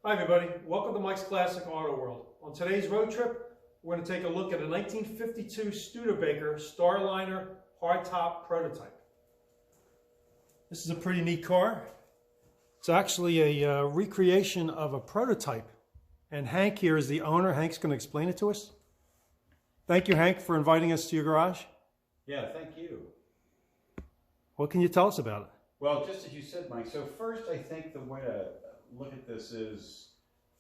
Hi everybody, welcome to Mike's Classic Auto World. On today's road trip, we're going to take a look at a 1952 Studebaker Starliner hardtop prototype. This is a pretty neat car. It's actually a recreation of a prototype. And Hank here is the owner. Hank's going to explain it to us. Thank you, Hank, for inviting us to your garage. Yeah, thank you. What can you tell us about it? Well, just as you said, Mike, so first I think the way to look at this is,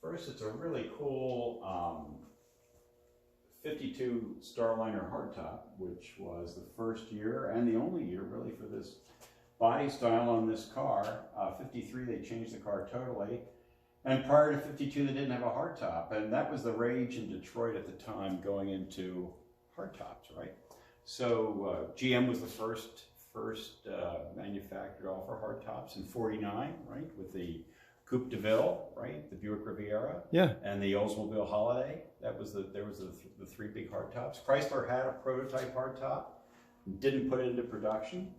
first it's a really cool 52 Starliner hardtop, which was the first year and the only year really for this body style on this car. 53 they changed the car totally, and prior to 52 they didn't have a hardtop, and that was the rage in Detroit at the time, going into hardtops, right? So GM was the first manufacturer to offer hardtops in '49, right, with the Coupe de Ville, right, the Buick Riviera, yeah, and the Oldsmobile Holiday. There was the three big hardtops. Chrysler had a prototype hardtop, didn't put it into production.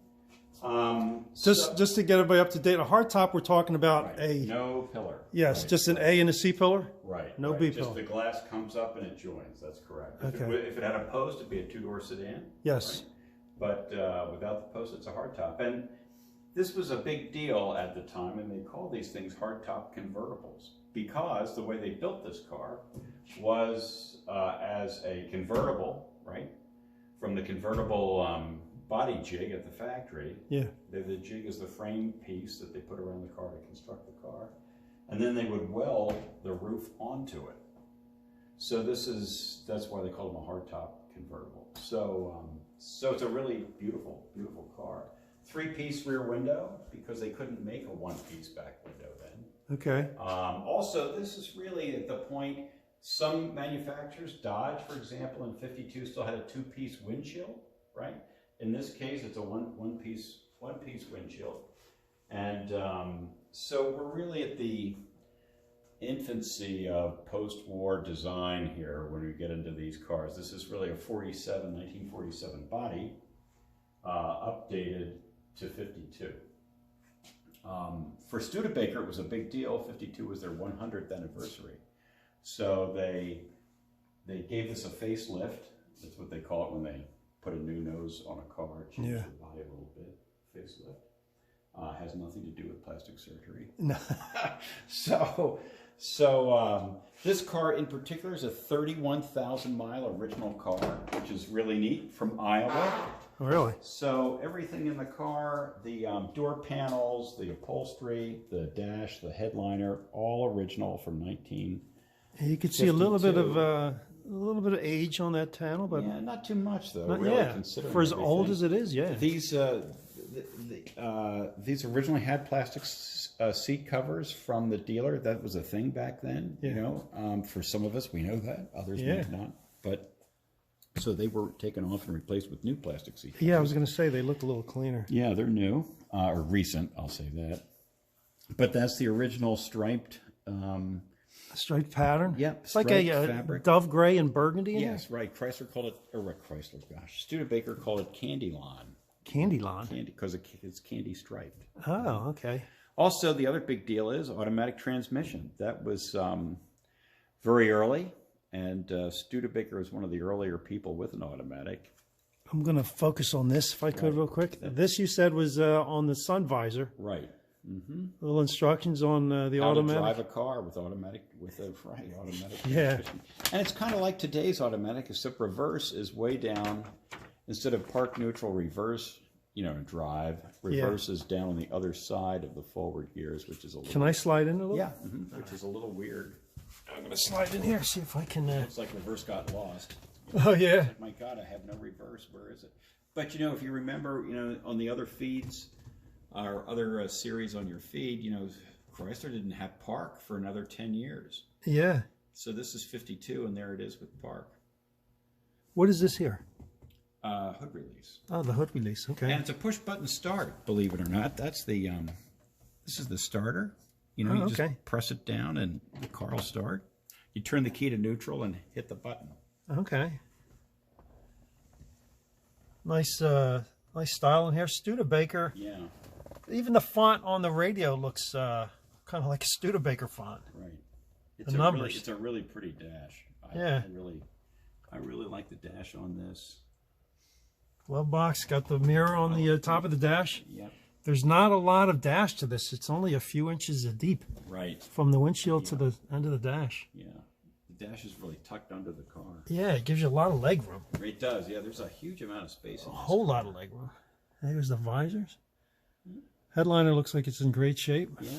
Just to get everybody up to date, a hardtop, we're talking about right, no pillar. Yes, right, just an A and a C pillar. Right. No right. B just pillar. The glass comes up and it joins. That's correct. Okay. If it had a post, it'd be a two-door sedan. Yes. Right? But without the post, it's a hardtop. And this was a big deal at the time, and they called these things hardtop convertibles because the way they built this car was as a convertible, right? From the convertible body jig at the factory. Yeah. The jig is the frame piece that they put around the car to construct the car. And then they would weld the roof onto it. So that's why they call them a hardtop convertible. So it's a really beautiful, beautiful car. Three-piece rear window, because they couldn't make a one-piece back window then. Okay. Also, this is really at the point, some manufacturers, Dodge, for example, in '52 still had a two-piece windshield, right? In this case, it's a one-piece windshield. And so we're really at the infancy of post-war design here when we get into these cars. This is really a 1947 body, updated to 52. For Studebaker, it was a big deal. 52 was their 100th anniversary. So they gave this a facelift. That's what they call it when they put a new nose on a car, change the body a little bit, facelift. Has nothing to do with plastic surgery. No. So this car in particular is a 31,000 mile original car, which is really neat, from Iowa. Really? So everything in the car, the door panels, the upholstery, the dash, the headliner, all original from 19. You could see a little bit of age on that panel, but yeah, not too much though. Not, really, yeah, considering for as everything. old as it is, yeah. These originally had plastic seat covers from the dealer. That was a thing back then. Yeah. You know, for some of us, we know that. Others might not. But so they were taken off and replaced with new plastic seat covers. Yeah, I was going to say they look a little cleaner. Yeah, they're new or recent. I'll say that. But that's the original striped. Striped pattern? Yeah, it's like a fabric. dove gray and burgundy in Yes, right. Chrysler called it, or what Chrysler, gosh. Studebaker called it candy lawn. Candy lawn? Candy, because it's candy striped. Oh, okay. Also, the other big deal is automatic transmission. That was very early, and Studebaker was one of the earlier people with an automatic. I'm going to focus on this, if I could, real quick. This, you said, was on the sun visor. Right. Mm-hmm. Little instructions on the How automatic. to drive a car with automatic, automatic yeah. transmission. And it's kind of like today's automatic, except reverse is way down. Instead of park neutral, reverse, drive. Reverse is down on the other side of the forward gears, which is a little... Can I slide in a little? Yeah, which is a little weird. I'm going to slide in here, see if I can... Looks like reverse got lost. Oh, yeah. My God, I have no reverse. Where is it? But, if you remember, on the other feeds, our other series on your feed, Chrysler didn't have park for another 10 years. Yeah. So this is 52, and there it is with park. What is this here? Hood release. Oh, the hood release. Okay. And it's a push-button start, believe it or not. That's the, this is the starter. You just press it down, and the car will start. You turn the key to neutral and hit the button. Okay. Nice, nice style in here. Studebaker. Yeah. Even the font on the radio looks kind of like a Studebaker font. Right. It's the numbers. It's a really pretty dash. Yeah. I really like the dash on this. Glove box, got the mirror on the top of the dash. Yep. There's not a lot of dash to this. It's only a few inches deep. Right. From the windshield to the end of the dash. Yeah. The dash is really tucked under the car. Yeah, it gives you a lot of leg room. It does. Yeah, there's a huge amount of space. A whole lot of leg room. There's the visors. Headliner looks like it's in great shape. Yeah.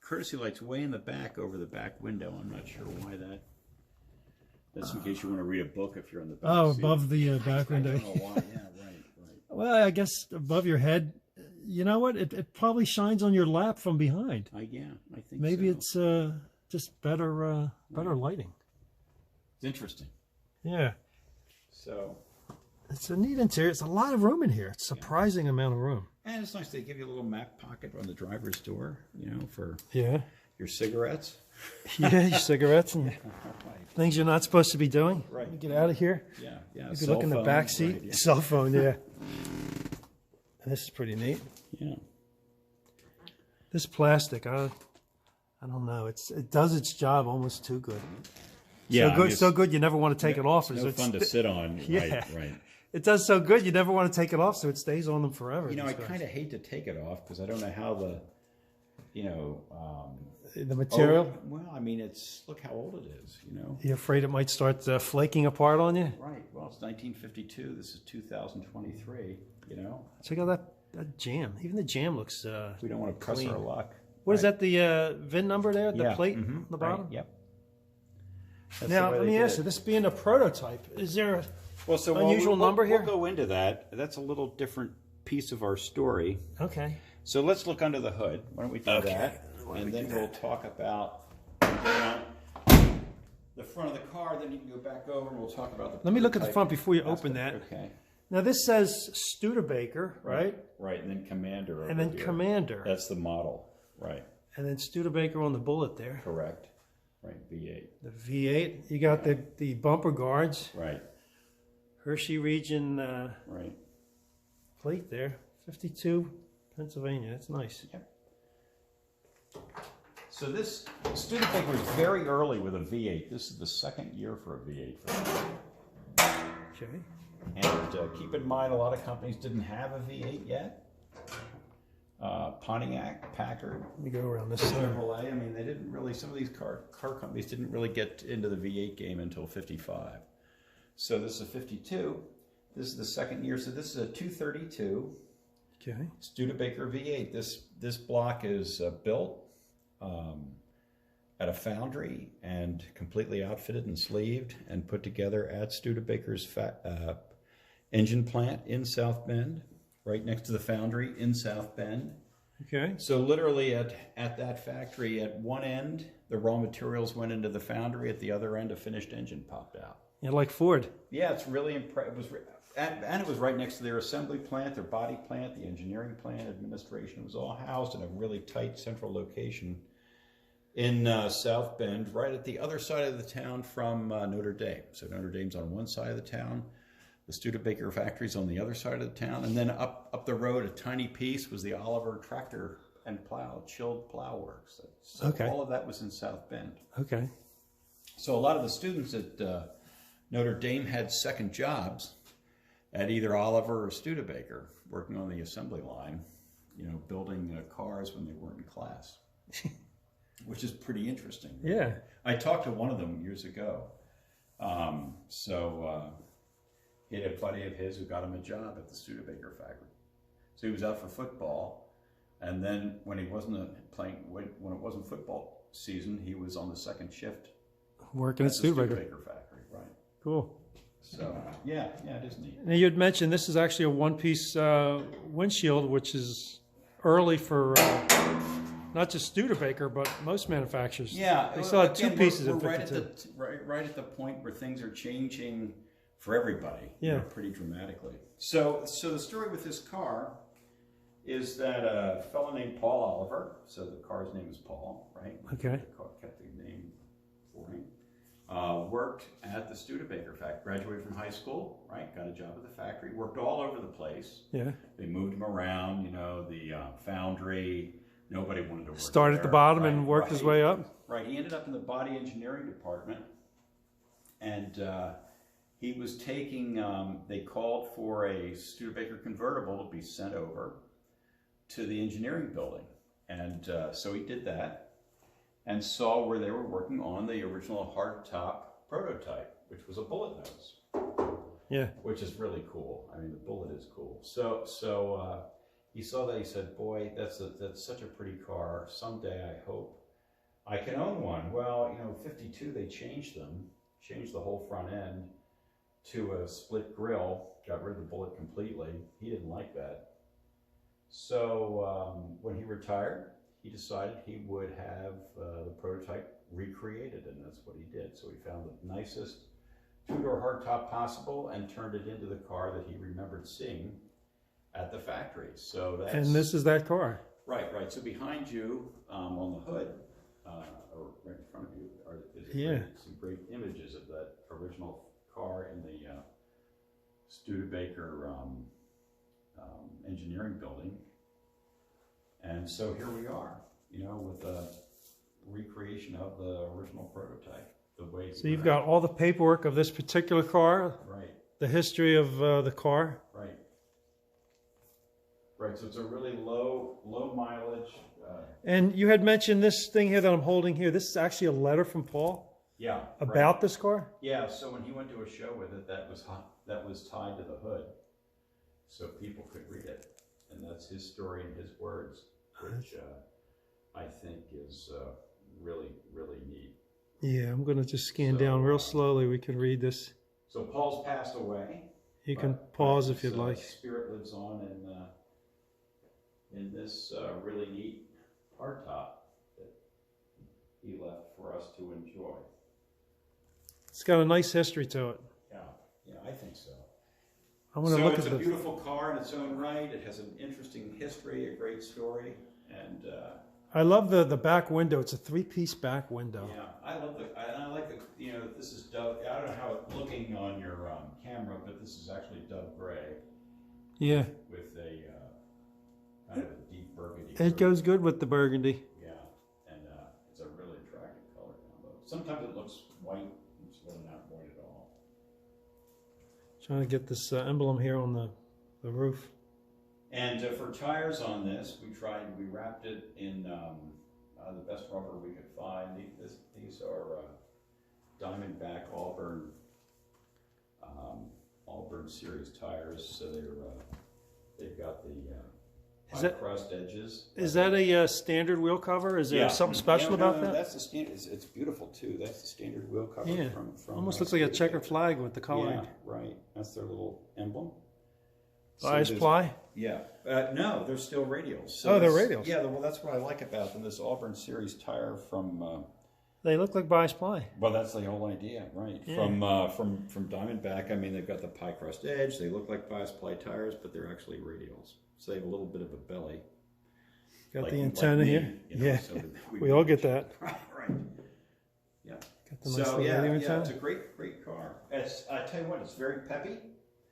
Courtesy light's way in the back over the back window. I'm not sure why that. That's in case you want to read a book if you're on the back seat. Above the back window. I don't know why. Yeah, right. Well, I guess above your head. You know what? It probably shines on your lap from behind. Yeah, I think maybe so. it's just better lighting. It's interesting. Yeah. So. It's a neat interior. It's a lot of room in here. It's a surprising amount of room. And it's nice they give you a little map pocket on the driver's door, you know, for your cigarettes. Yeah, your cigarettes and things you're not supposed to be doing. Right. Let me get out of here. Yeah. If you look in the back seat, right, cell phone, yeah. And this is pretty neat. Yeah. This plastic, I don't know. It does its job almost too good. Yeah. So good, so good you never want to take it off. It's no fun to sit on. Yeah. Right. It does so good you never want to take it off, so it stays on them forever. You know, I kind of hate to take it off because I don't know how the material. Well, I mean, look how old it is. You know. You're afraid it might start flaking apart on you. Right. Well, it's 1952. This is 2023. You know. Check out that jam. Even the jam looks. We don't want to press clean. our luck. What is that? The VIN number there? The plate on the bottom. Right. Yep. Now let me ask you. This being a prototype, is there unusual number here? We'll go into that. That's a little different piece of our story. Okay. So let's look under the hood. Why don't we do that? And then we'll talk about the front of the car. Then you can go back over and we'll talk about the. Let me look at the front before you open that. Okay. Now this says Studebaker, right? Right, and then Commander. And then Commander. That's the model, right? And then Studebaker on the bullet there. Correct. Right, V8. The V8. You got the bumper guards. Right. Hershey region right. plate there. 52, Pennsylvania. That's nice. Yep. So this Studebaker was very early with a V8. This is the second year for a V8 for them. Okay. And keep in mind, a lot of companies didn't have a V8 yet. Pontiac, Packard, Let me go around this side. Chevrolet. I mean, they didn't really. Some of these car companies didn't really get into the V8 game until '55. So this is a '52. This is the second year. So this is a 232. Okay. Studebaker V8. This block is built at a foundry and completely outfitted and sleeved and put together at Studebaker's engine plant in South Bend, right next to the foundry in South Bend. Okay. So literally at that factory, at one end, the raw materials went into the foundry. At the other end, a finished engine popped out. Yeah, like Ford. Yeah, it's really impressive. And it was right next to their assembly plant, their body plant, the engineering plant, administration. It was all housed in a really tight central location in South Bend, right at the other side of the town from Notre Dame. So Notre Dame's on one side of the town. The Studebaker factory's on the other side of the town. And then up the road, a tiny piece, was the Oliver tractor and chilled plow works. So okay. All of that was in South Bend. Okay. So a lot of the students at Notre Dame had second jobs at either Oliver or Studebaker, working on the assembly line, building cars when they weren't in class, which is pretty interesting. Right? Yeah. I talked to one of them years ago. He had a buddy of his who got him a job at the Studebaker factory. So he was out for football, and then when he wasn't when it wasn't football season, he was on the second shift working at Studebaker factory, right? Cool. So yeah, it is neat. Now you had mentioned this is actually a one-piece windshield, which is early for not just Studebaker, but most manufacturers. Yeah, they still had two pieces in we're 52. right at the point where things are changing for everybody. Yeah, pretty dramatically. So the story with this car is that a fellow named Paul Oliver. So the car's name is Paul, right? Okay. The car kept the name for him. Worked at the Studebaker factory, graduated from high school, right? Got a job at the factory, worked all over the place. Yeah. They moved him around, the foundry. Nobody wanted to work Started there, at the bottom right? and worked his way up. Right, he ended up in the body engineering department, and he was taking, they called for a Studebaker convertible to be sent over to the engineering building. And so he did that and saw where they were working on the original hardtop prototype, which was a bullet nose. Yeah. Which is really cool. I mean, the bullet is cool. So he saw that, he said, boy, that's such a pretty car. Someday I hope I can own one. Well, 52, they changed the whole front end to a split grille, got rid of the bullet completely. He didn't like that. So when he retired, he decided he would have the prototype recreated, and that's what he did. So he found the nicest two-door hardtop possible and turned it into the car that he remembered seeing at the factory. So that's, and this is that car. Right. So behind you on the hood, or right in front of you, is some great images of that original car in the Studebaker engineering building. And so here we are, with a recreation of the original prototype. So you've got all the paperwork of this particular car, right? The history of the car, right? So it's a really low mileage. And you had mentioned this thing here that I'm holding here. This is actually a letter from Paul. Yeah. About this car. Yeah. So when he went to a show with it, that was tied to the hood, so people could read it, and that's his story and his words, which I think is really neat. Yeah, I'm going to just scan down real slowly. We can read this. So Paul's passed away. You can pause if you'd like. Spirit lives on in this really neat hardtop that he left for us to enjoy. It's got a nice history to it. Yeah, I think so. I want to look at it's a beautiful car in its own right. It has an interesting history, a great story, and I love the back window. It's a three-piece back window. Yeah, I like the this is dove. I don't know how it's looking on your camera, but this is actually dove gray. Yeah. With a kind of a deep burgundy. It goes good with the burgundy. Yeah, and it's a really attractive color combo. Sometimes it looks white, and it's really not white at all. Trying to get this emblem here on the roof. And for tires on this, we wrapped it in the best rubber we could find. These are Diamondback Auburn series tires. So they've got the high crust edges. Is that a standard wheel cover? Is there something special about that? That's the standard. It's beautiful too. That's the standard wheel cover. Yeah, from almost looks like a checkered flag with the coloring. Yeah, right. That's their little emblem. Bias ply? Yeah. No, they're still radials. So they're radials. Yeah, well, that's what I like about them. This Auburn series tire from... they look like bias ply. Well, that's the whole idea, right? Yeah. From Diamondback, I mean, they've got the pie crust edge. They look like bias ply tires, but they're actually radials. So they have a little bit of a belly. Got the antenna here. Yeah, so we all get that. Right. Yeah. Got the nice radio antenna. It's a great car. I tell you what, it's very peppy.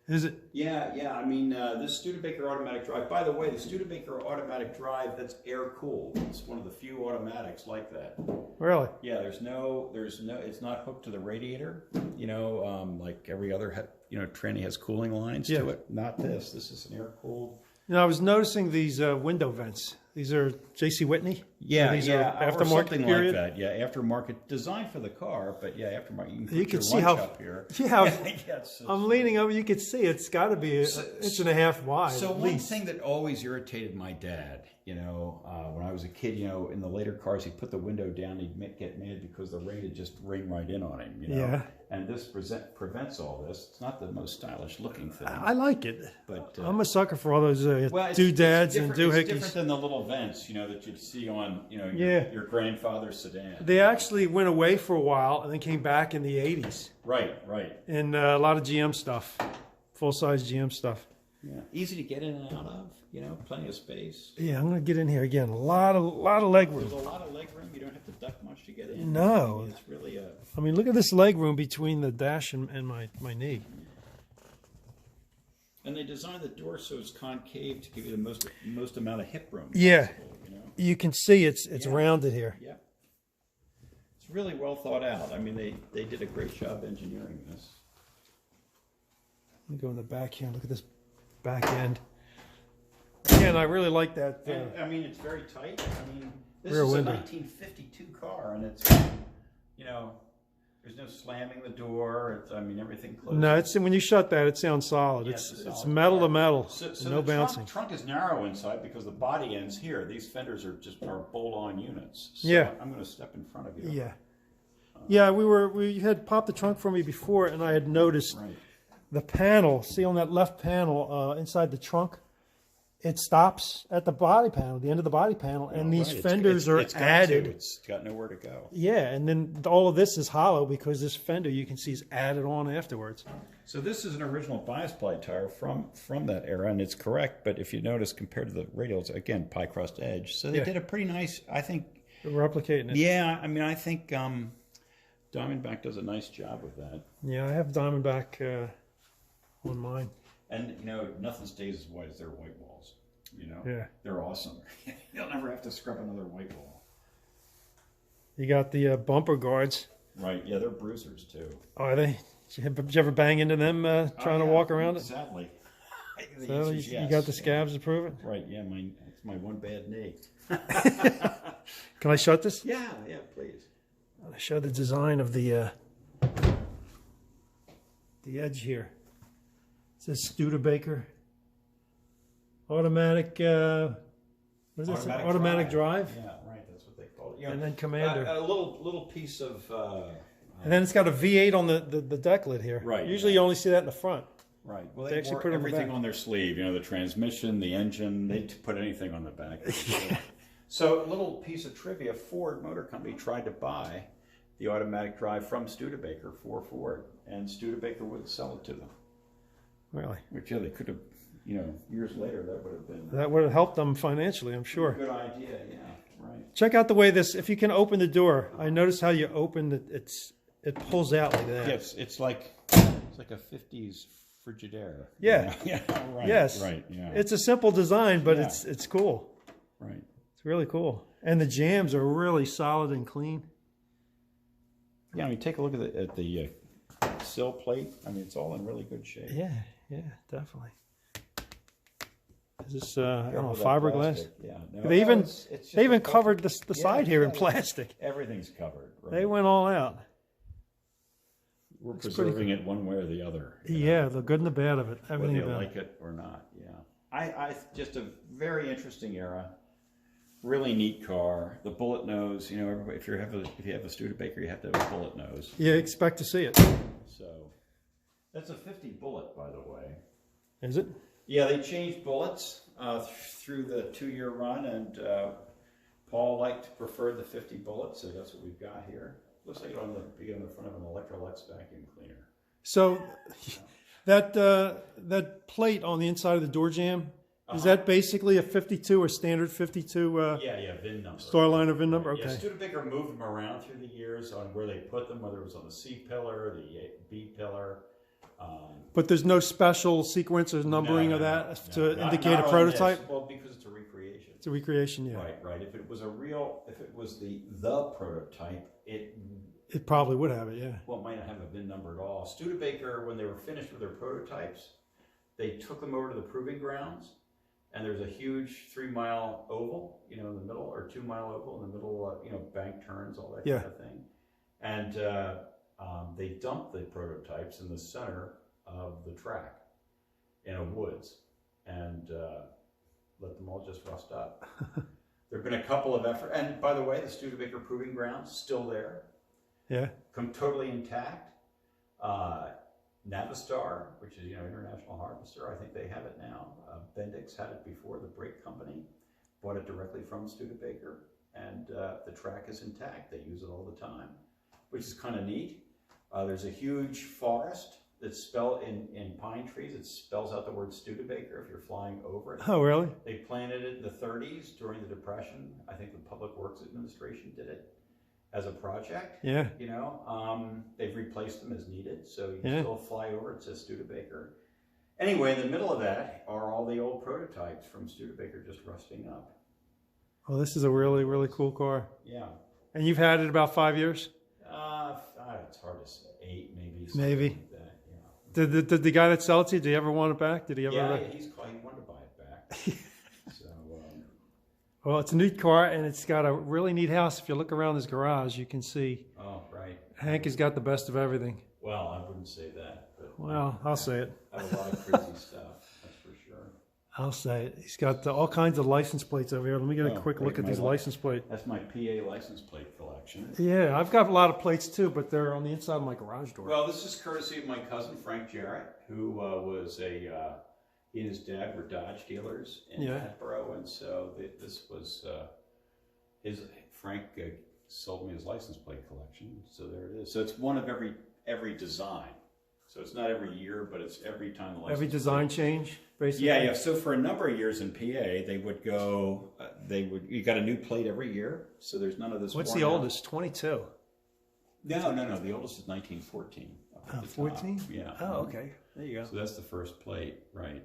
Is it? Yeah. I mean, this Studebaker automatic drive. By the way, the Studebaker automatic drive, that's air cooled. It's one of the few automatics like that. Really? Yeah. There's no. It's not hooked to the radiator. Like every other, tranny has cooling lines to it. Not this. This is an air cooled. I was noticing these window vents. These are J.C. Whitney? Yeah, these are aftermarket or something period? like that. Yeah, aftermarket, designed for the car, but yeah, aftermarket. You can see lunch how up here. Yeah, so I'm leaning over. You can see it's got to be an inch and a half wide. So at one least. thing that always irritated my dad, when I was a kid, in the later cars, he'd put the window down, he'd get mad because the rain would just rain right in on him. Yeah. And this prevents all this. It's not the most stylish looking thing. I like it, but I'm a sucker for all those doodads and doohickeys. It's different than the little vents, that you'd see on, your grandfather's sedan. They actually went away for a while and then came back in the 80s. Right. And a lot of GM stuff, full-size GM stuff. Yeah, easy to get in and out of. Plenty of space. Yeah, I'm going to get in here again. A lot of leg room. There's a lot of leg room. You don't have to duck much to get in. No. It's really a... I mean, look at this leg room between the dash and my knee. And they designed the door so it's concave to give you the most amount of hip room. Yeah. Possible, You can see it's rounded here. Yeah. It's really well thought out. I mean, they did a great job engineering this. Let me go in the back here and look at this back end. Again, I really like that. And, I mean, it's very tight. I mean, this Rear is window. a 1952 car, and it's, you know, there's no slamming the door. It's, I mean, everything closes. No, it's when you shut that, it sounds solid. Yeah, it's solid metal car. to metal, So no the bouncing. trunk is narrow inside because the body ends here. These fenders are bolt-on units. So Yeah. I'm going to step in front of you. Yeah, yeah. We had popped the trunk for me before, and I had noticed Right. the panel. See on that left panel inside the trunk, it stops at the body panel, the end of the body panel, and these Right. fenders It's are got added. to. It's got nowhere to go. Yeah, and then all of this is hollow because this fender you can see is added on afterwards. So this is an original bias ply tire from that era, and it's correct. But if you notice, compared to the radials, again, pie crust edge. So they Yeah. did a pretty nice, I think. We're replicating it. Yeah, I mean, I think Diamondback does a nice job with that. Yeah, I have Diamondback on mine. And you know, nothing stays as white as their white walls. You know, Yeah. they're awesome. You'll never have to scrub another white wall. You got the bumper guards. Right? Yeah, they're bruisers too. Are they? Did you ever bang into them trying to walk around it? Sadly. The So answer you, is you yes. got the scabs to prove it? Right? Yeah, it's my one bad knee. Can I shut this? Yeah, please. I'll show the design of the edge here. It says Studebaker. Automatic, what is this? Automatic drive. Yeah, right. That's what they call it. You know, And then Commander. A little piece of. And then it's got a V8 on the deck lid here. Right, Usually you only see that in the front. Right. Well, They they actually wore put it on the everything back. on their sleeve. You know, the transmission, the engine. They put anything on the back. So, a little piece of trivia: Ford Motor Company tried to buy the automatic drive from Studebaker for Ford, and Studebaker wouldn't sell it to them. Really? Which, yeah, they could have. You know, years later, that would have been That would have helped them financially, I'm a sure. good idea. Yeah. Right. Check out the way this, if you can open the door, I noticed how you open it, it pulls out like that. Yes, it's like a 50s Frigidaire. Yeah. Yeah. Right. Yes. Right. Yeah. It's a simple design, but Yeah. it's cool. Right. It's really cool. And the jams are really solid and clean. Yeah. I mean, take a look at the sill plate. I mean, it's all in really good shape. Yeah, definitely. Is this, I don't know, Careful with that fiberglass? plastic. Yeah. No, They even, it's just they even a- covered the side here in yeah. plastic. Everything's covered. Right? They went all out. We're pretty preserving it one way or the other. you know, Yeah, the good and the bad of it. whether Everything you about like it. it or not. Yeah. I just a very interesting era. Really neat car. The bullet nose. You know, everybody, if you have a Studebaker, you have to have a bullet nose. You expect to see it. So that's a 50 bullet, by the way. Is it? Yeah, they changed bullets through the 2-year run, and Paul preferred the 50 bullets, so that's what we've got here. Looks like it on the front of an Electrolux vacuum cleaner. So that plate on the inside of the door jamb, is that basically a 52 or standard 52 Yeah, VIN number. Starliner VIN number? Yeah, Okay. Studebaker moved them around through the years on where they put them, whether it was on the C pillar, the B pillar. But there's no special sequence or numbering of that to indicate a prototype? Well, because it's a recreation. It's a recreation, yeah. Right. If it was the prototype, It probably would have it, yeah. well, it might not have a VIN number at all. Studebaker, when they were finished with their prototypes, they took them over to the proving grounds, and there's a huge 3-mile oval, you know, in the middle, or 2-mile oval in the middle, you know, bank turns, all that Yeah. kind of thing. And they dumped the prototypes in the center of the track in a woods, and let them all just rust up. There have been a couple of efforts, and by the way, the Studebaker proving grounds still there. Yeah. Totally intact. Navistar, which is, you know, International Harvester, I think they have it now. Bendix had it before. The brake company bought it directly from Studebaker, and the track is intact. They use it all the time, which is kind of neat. There's a huge forest that's spelled in pine trees. It spells out the word Studebaker if you're flying over it. Oh, really? They planted it in the 30s during the Depression. I think the Public Works Administration did it as a project. Yeah. You know, they've replaced them as needed, so you can still fly over. It says Studebaker. Anyway, in the middle of that are all the old prototypes from Studebaker just rusting up. Well, this is a really, really cool car. Yeah. And you've had it about 5 years? Maybe. Like that, yeah. Did the guy that sold it to you, did he ever want it back? Did he ever? Yeah, he's calling. He wanted to buy it back. So, Well, it's a neat car, and it's got a really neat house. If you look around his garage, you can see oh, right. Hank has got the best of everything. Well, I wouldn't say that. But Well, I'll say it. I have a lot of crazy stuff, that's for sure. I'll say it. He's got all kinds of license plates over here. Let me get a Oh, quick great. look at My these li- license plates. That's my PA license plate collection. Yeah, I've got a lot of plates too, but they're on the inside of my garage door. Well, this is courtesy of my cousin Frank Jarrett, who was he and his dad were Dodge dealers in Hatboro, and so this was Frank sold me his license plate collection. So there it is. So it's one of every design. So it's not every year, but it's every time the license Every design change, basically. Yeah. So for a number of years in PA, they would go. You got a new plate every year. So there's none of this. What's the oldest? 22. No. The oldest is 1914. 14? Yeah. Oh, okay. There you go. So that's the first plate, right?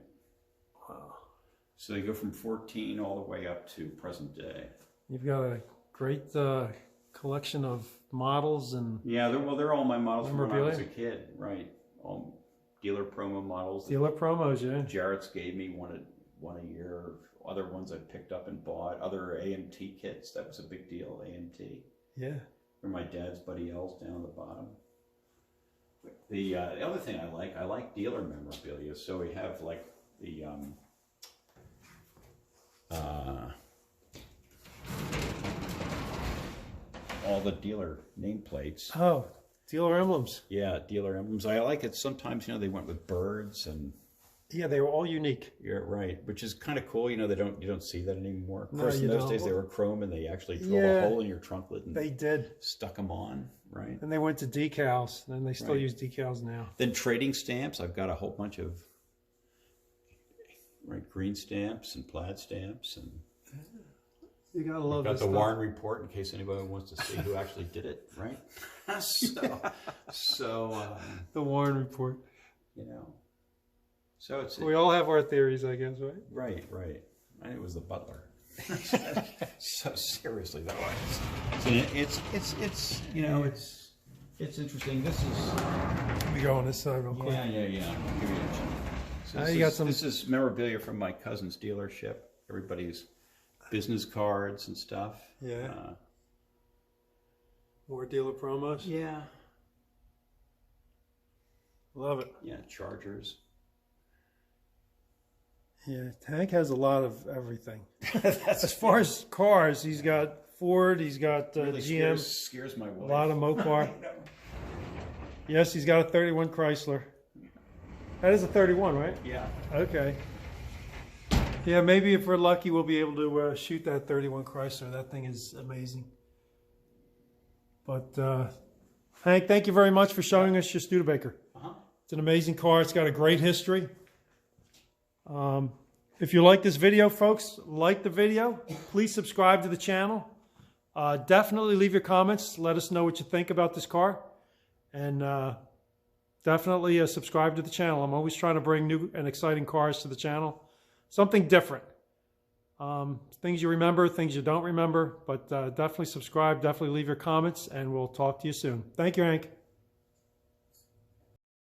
Wow. So they go from 14 all the way up to present day. You've got a great collection of models and Yeah, they're all my models from when I was a memorabilia. kid, right? All dealer promo models. dealer promos, yeah. Jarrett's gave me one a year. Other ones I picked up and bought. Other AMT kits. That was a big deal. AMT. Yeah. Or my dad's Buddy L's down at the bottom. The other thing I like dealer memorabilia. So we have like the all the dealer nameplates. Oh, dealer emblems. Yeah, dealer emblems. I like it. Sometimes, they went with birds and. Yeah, they were all unique. You're right, which is kind of cool. You don't see that anymore. Of No, course, in you those don't. days they were chrome, and they actually drilled a hole in your trunklet and They did. stuck them on. Right. And they went to decals, and they still Right. use decals now. Then trading stamps. I've got a whole bunch of green stamps and plaid stamps, and You gotta love got this the stuff. Warren report in case anybody wants to see who actually did it. Right. So The Warren report. So it's We all have our theories, I guess, right? right. And it was the butler. So seriously, though, it's interesting. This is Let me go on this side real quick. yeah. I'll give you a chance. So Now this you got is- some- This is memorabilia from my cousin's dealership. Everybody's business cards and stuff. Yeah. More dealer promos. Yeah. Love it. Yeah. Chargers. Yeah, Hank has a lot of everything. As far as cars, he's got Ford, he's got Really GM, scares my wife. a lot of Mopar. Yes, he's got a 31 Chrysler. That is a 31, right? Yeah. Okay. Yeah, maybe if we're lucky, we'll be able to shoot that 31 Chrysler. That thing is amazing. But Hank, thank you very much for showing us your Studebaker. It's an amazing car. It's got a great history. If you like this video, folks, like the video. Please subscribe to the channel. Definitely leave your comments. Let us know what you think about this car. And definitely subscribe to the channel. I'm always trying to bring new and exciting cars to the channel. Something different. Things you remember, things you don't remember. But definitely subscribe. Definitely leave your comments. And we'll talk to you soon. Thank you, Hank.